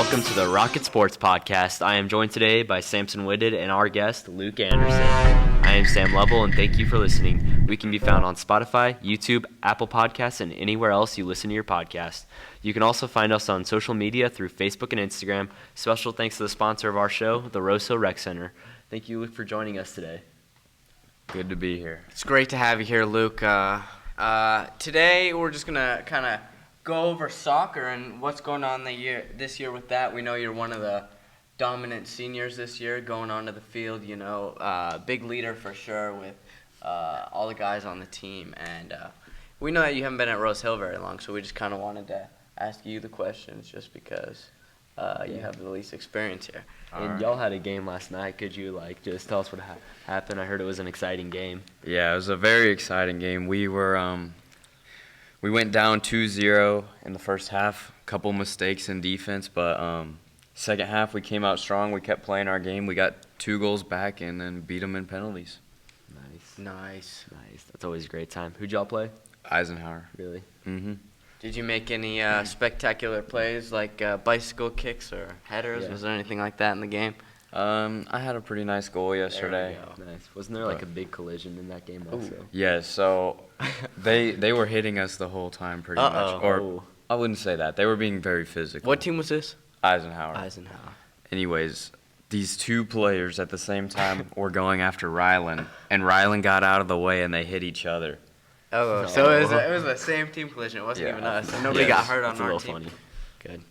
welcome to the Rocket Sports Podcast. I am joined today by Samson Whitted and our guest, Luke Anderson. I am Sam Lovell, and thank you for listening. We can be found on Spotify, YouTube, Apple Podcasts, and anywhere else you listen to your podcast. You can also find us on social media through Facebook and Instagram. Special thanks to the sponsor of our show, the Rose Hill Rec Center. Thank you, Luke, for joining us today. Good to be here. It's great to have you here, Luke. Today we're just going to kind of go over soccer and what's going on this year with that. We know you're one of the dominant seniors this year going onto the field, big leader for sure with all the guys on the team. And we know that you haven't been at Rose Hill very long, so we just kind of wanted to ask you the questions just because you have the least experience here. And y'all had a game last night. Could you just tell us what happened? I heard it was an exciting game. Yeah, it was a very exciting game. We went down 2-0 in the first half. A couple mistakes in defense, but second half we came out strong. We kept playing our game. We got 2 goals back and then beat them in penalties. Nice. That's always a great time. Who'd y'all play? Eisenhower. Really? Mm-hmm. Did you make any spectacular plays like bicycle kicks or headers? Yeah. Was there anything like that in the game? I had a pretty nice goal yesterday. Nice. Wasn't there a big collision in that game also? Yeah, so they were hitting us the whole time pretty much. Or I wouldn't say that. They were being very physical. What team was this? Eisenhower. Anyways, these 2 players at the same time were going after Rylan, and Rylan got out of the way and they hit each other. So it was the same team collision. It wasn't even us. And nobody got hurt on It's a our little team. funny. Good.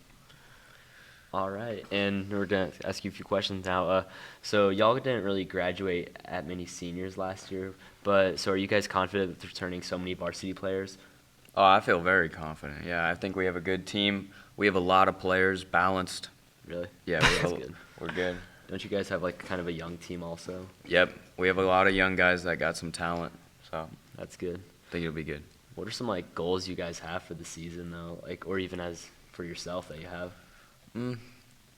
All right, and we're going to ask you a few questions now. So y'all didn't really graduate at many seniors last year, but so are you guys confident with returning so many varsity players? Oh, I feel very confident. Yeah, I think we have a good team. We have a lot of players, balanced. Really? Yeah, That's good. We're good. Don't you guys have kind of a young team also? Yep, we have a lot of young guys that got some talent, so That's good. I think it'll be good. What are some goals you guys have for the season though, or even as for yourself that you have?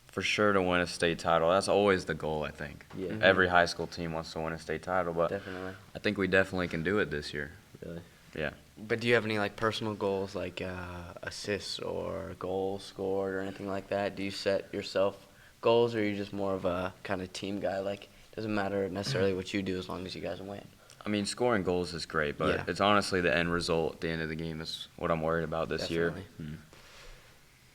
For sure to win a state title. That's always the goal, I think. Yeah. Every high school team wants to win a state title, but Definitely. I think we definitely can do it this year. Really? Yeah. But do you have any personal goals like assists or goals scored or anything like that? Do you set yourself goals, or are you just more of a kind of team guy? Doesn't matter necessarily what you do as long as you guys win. I mean, scoring goals is great, but it's honestly the end result at the end of the game is what I'm worried about this year.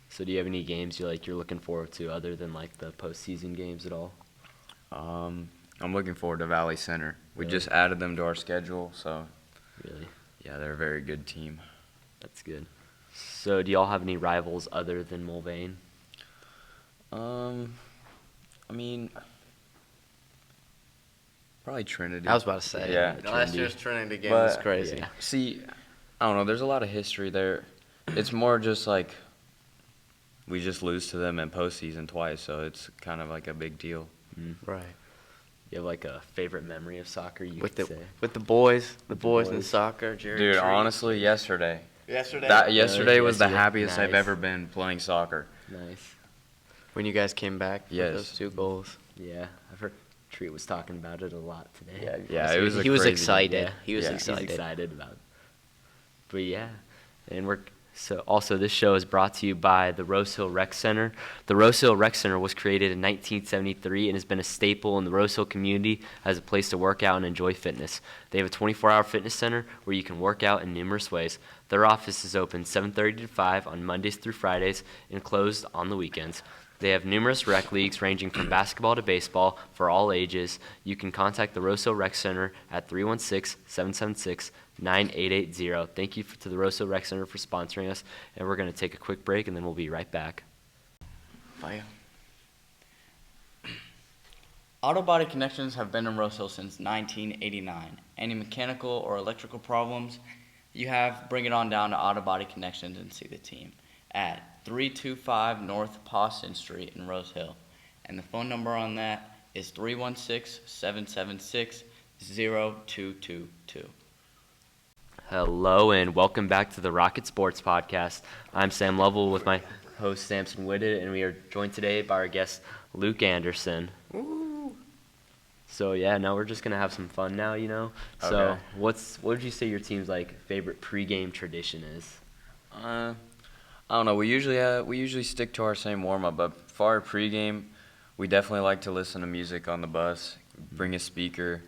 So do you have any games you're looking forward to other than the postseason games at all? I'm looking forward to Valley Center. We Really? just added them to our schedule, so Really? yeah, they're a very good team. That's good. So do y'all have any rivals other than Mulvane? I mean, probably Trinity. I was about to say. Yeah. Last year's Trinity game was crazy. Yeah. See, I don't know. There's a lot of history there. It's more just we just lose to them in postseason twice, so it's kind of a big deal. Right. You have a favorite memory of soccer you With could say? the boys in boys. soccer, Jerry. Dude, Tree. honestly, yesterday. Yesterday? Yesterday was the yesterday. happiest I've Nice. ever been playing soccer. Nice. When you guys came back with Yes. those 2 goals. Yeah, I've heard Treat was talking about it a lot today. Yeah, it was he was crazy. excited. Yeah. He was Yeah. excited. He's excited about it. But yeah, and also this show is brought to you by the Rose Hill Rec Center. The Rose Hill Rec Center was created in 1973 and has been a staple in the Rose Hill community as a place to work out and enjoy fitness. They have a 24-hour fitness center where you can work out in numerous ways. Their office is open 7:30 to 5 on Mondays through Fridays and closed on the weekends. They have numerous rec leagues ranging from basketball to baseball for all ages. You can contact the Rose Hill Rec Center at 316-776-9880. Thank you to the Rose Hill Rec Center for sponsoring us, and we're going to take a quick break, and then we'll be right back. Fire. Auto Body Connections have been in Rose Hill since 1989. Any mechanical or electrical problems you have, bring it on down to Auto Body Connections and see the team at 325 North Poston Street in Rose Hill. And the phone number on that is 316-776-0222. Hello, and welcome back to the Rocket Sports Podcast. I'm Sam Lovell with my host, Samson Whitted, and we are joined today by our guest, Luke Anderson. Woo. So, yeah, now we're just going to have some fun now, So, Okay. what would you say your team's, favorite pregame tradition is? I don't know. We usually stick to our same warm up, but for our pregame, we definitely like to listen to music on the bus, bring a speaker.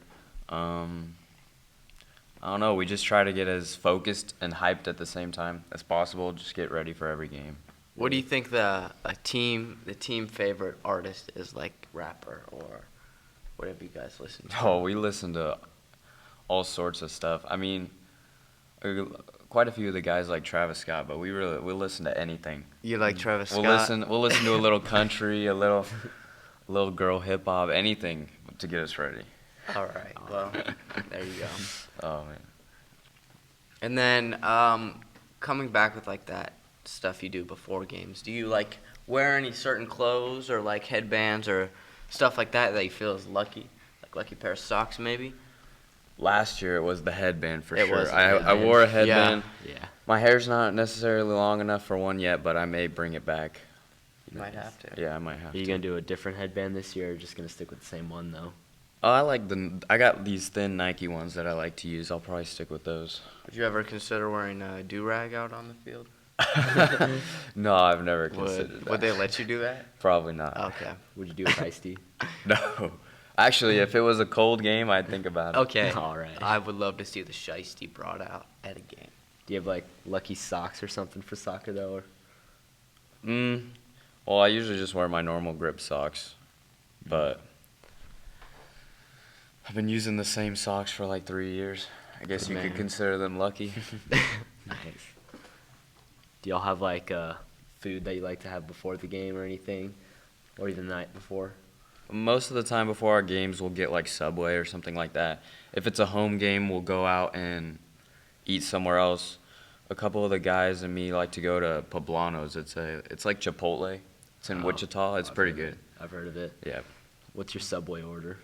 I don't know, we just try to get as focused and hyped at the same time as possible, just get ready for every game. What do you think the team favorite artist is, like rapper or whatever you guys listen to? Oh, we listen to all sorts of stuff. I mean, quite a few of the guys like Travis Scott, but we listen to anything. You like Travis Scott? We'll listen to a little country, a little girl hip hop, anything to get us ready. All right. Well, there you go. Oh man. And then coming back with like that stuff you do before games, do you like wear any certain clothes or like headbands or stuff like that you feel is lucky, like lucky pair of socks maybe? Last year it was the headband for It sure. was the I headband. wore a headband. Yeah. My hair's not necessarily long enough for one yet, but I may bring it back. You might have to. Yeah, I might have Are you to. gonna do a different headband this year, or just gonna stick with the same one though? Oh, I got these thin Nike ones that I like to use. I'll probably stick with those. Would you ever consider wearing a do-rag out on the field? No, I've never considered that. Would they let you do that? Probably not. Okay. Would you do it iced tea? No. Actually, if it was a cold game, I'd think about it. Okay. All right. I would love to see the shiesty brought out at a game. Do you have like lucky socks or something for soccer though? Or? Well, I usually just wear my normal grip socks, but I've been using the same socks for like 3 years. I guess you Man. could consider them lucky. Nice. Do y'all have like food that you like to have before the game or anything, or even the night before? Most of the time before our games, we'll get like Subway or something like that. If it's a home game, we'll go out and eat somewhere else. A couple of the guys and me like to go to Poblano's. It's like Chipotle. It's in Oh, Wichita. It's I've pretty heard good. it. I've heard of it. Yeah. What's your Subway order?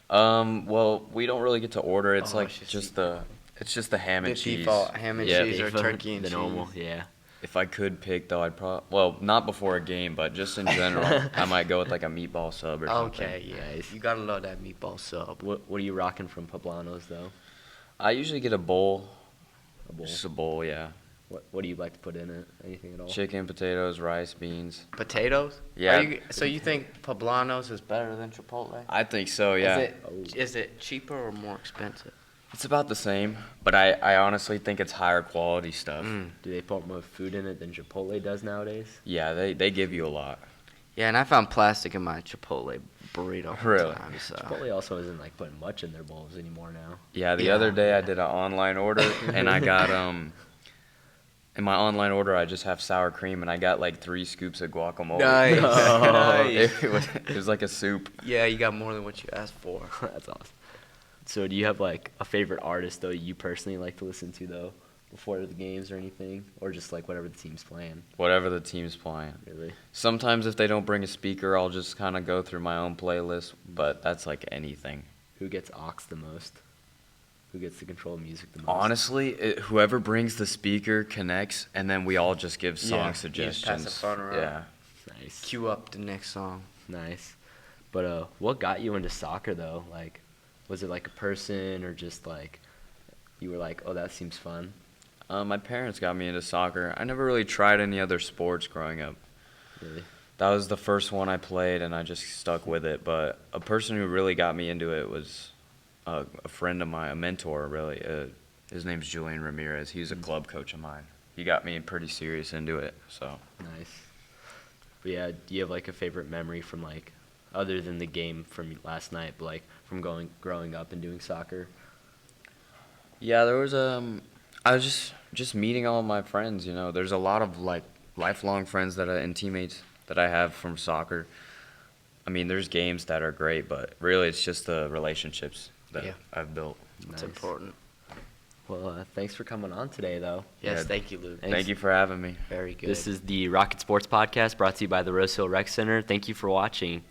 Well, we don't really get to order. It's Oh, like it's just the ham and The cheese. default ham and Yeah. cheese or turkey and the cheese. normal, yeah. If I could pick though, I'd probably not before a game, but just in general, I might go with like a meatball sub or something. Okay, yeah. Nice. You gotta love that meatball sub. What are you rocking from Poblano's though? I usually get a bowl. A bowl. Just a bowl, yeah. What do you like to put in it? Anything at all? Chicken, potatoes, rice, beans. Potatoes? Yeah. So you think Poblano's is better than Chipotle? I think so, yeah. Is it cheaper or more expensive? It's about the same, but I honestly think it's higher quality stuff. Do they put more food in it than Chipotle does nowadays? Yeah, they give you a lot. Yeah, and I found plastic in my Chipotle burrito one Really? time, so. Chipotle also isn't like putting much in their bowls anymore now. Yeah, the Yeah. other day I did an online order and I got in my online order I just have sour cream and I got like 3 scoops of guacamole. Nice. Nice. It was like a soup. Yeah, you got more than what you asked for. That's awesome. So do you have like a favorite artist though you personally like to listen to though before the games or anything, or just like whatever the team's playing? Whatever the team's playing. Really? Sometimes if they don't bring a speaker, I'll just kind of go through my own playlist, but that's like anything. Who gets aux the most? Who gets to control music the most? Honestly, whoever brings the speaker connects, and then we all just give song Yeah, you just suggestions. pass the phone around. Yeah. Nice. Cue up the next song. Nice. But what got you into soccer though? Like, was it like a person or just like you were like, oh, that seems fun? My parents got me into soccer. I never really tried any other sports growing up. Really? That was the first one I played, and I just stuck with it. But a person who really got me into it was a friend of mine, a mentor, really. His name's Julian Ramirez. He's a club coach of mine. He got me pretty serious into it. So Nice. But yeah, do you have like a favorite memory from like, other than the game from last night, but like from growing up and doing soccer? yeah, there was I was just meeting all my friends. You know, there's a lot of like lifelong friends and teammates that I have from soccer. I mean, there's games that are great, but really it's just the relationships that Yeah. I've built. It's Nice. important. Well, thanks for coming on today though. Yes, Yeah. thank you, Luke. Thanks. Thank you for having me. Very good. This is the Rocket Sports Podcast brought to you by the Rose Hill Rec Center. Thank you for watching.